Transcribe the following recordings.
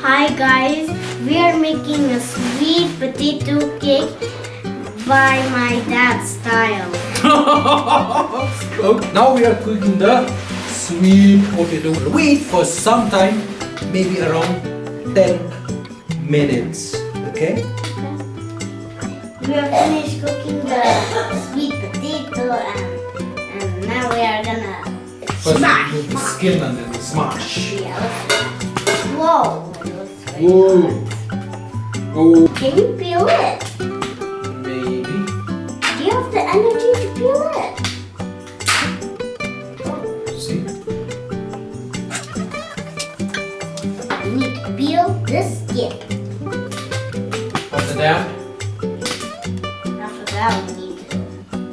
Hi guys, we are making a sweet potato cake by my dad's style. Now we are cooking the sweet potato. Wait for some time, maybe around 10 minutes. Okay? We are finished cooking the sweet potato and now we are gonna First smash. we remove the skin and then we smash. Yeah, whoa. It looks very Whoa. hot. Oh, Can you peel it? maybe. Do you have the energy to peel it? See? You need to peel the skin. After that, After that, we need to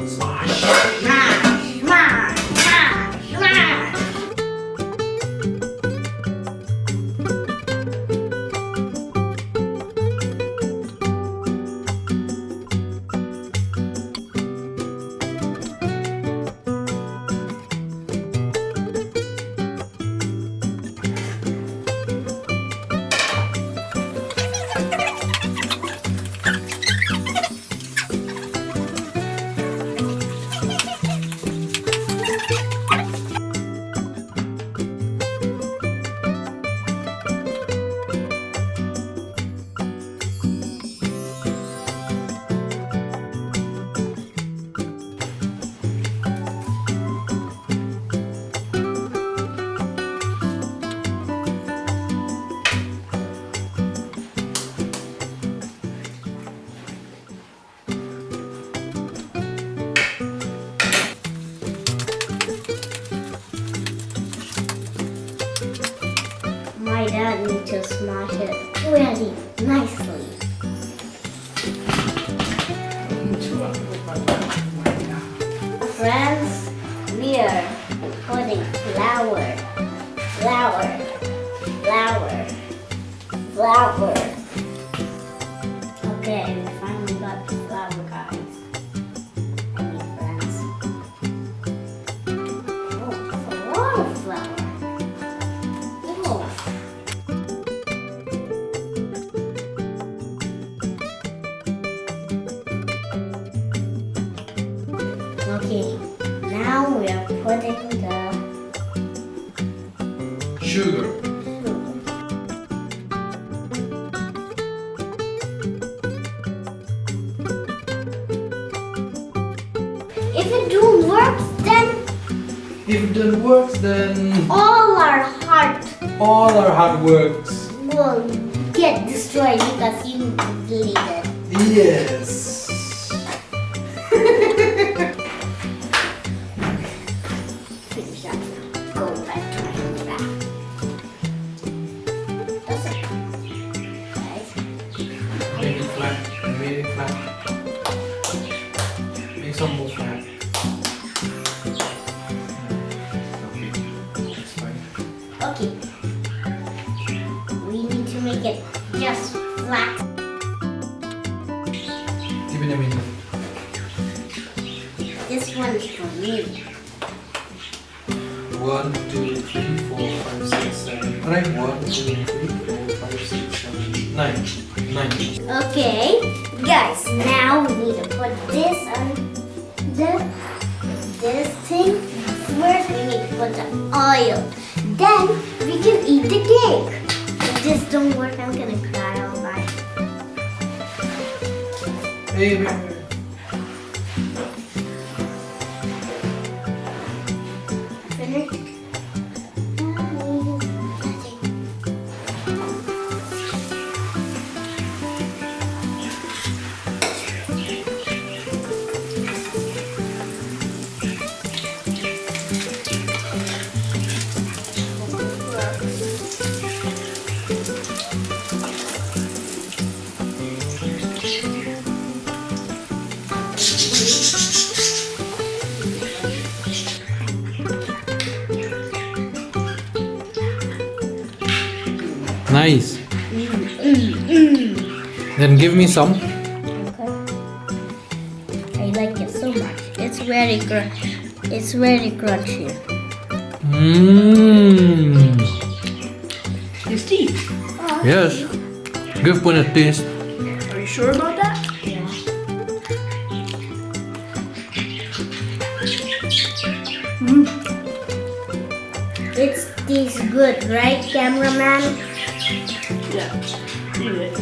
smash. smash, smash, smash, smash. My dad needs to smash it really nicely. Friends, we are putting flour, flour, flour, flour. Okay, we finally got the flour, guys. I mean, friends. Oh, it's a lot of flour. Oh. Okay, now we are putting the Sugar. If it don't work, then If it doesn't work, then all our heart all our hard works. will get destroyed because you deleted it. Yes. Finish that now. Go back to my back. That's it. Guys, Make it flat. Make it flat. Make some more flat. Okay. That's fine. okay. We need to make it just flat. Give it a minute. This one is for me. 1, 2, 3, 4, 5, 6, 7. Alright, 1, 2, 3, 4, 5, 6, 7, 9. 9. Okay, guys, now we need to put this on this thing. First, we need to put the oil. Then we can eat the cake. If this don't work, I'm gonna cry all night. Hey, wait, wait. Finished? Nice. Then give me some. Okay. I like it so much. It's very crunchy. Mmm. Tasty. Yes. Give one a taste. Are you sure about that? Yeah. It tastes good, right, cameraman? Yeah. Eat it.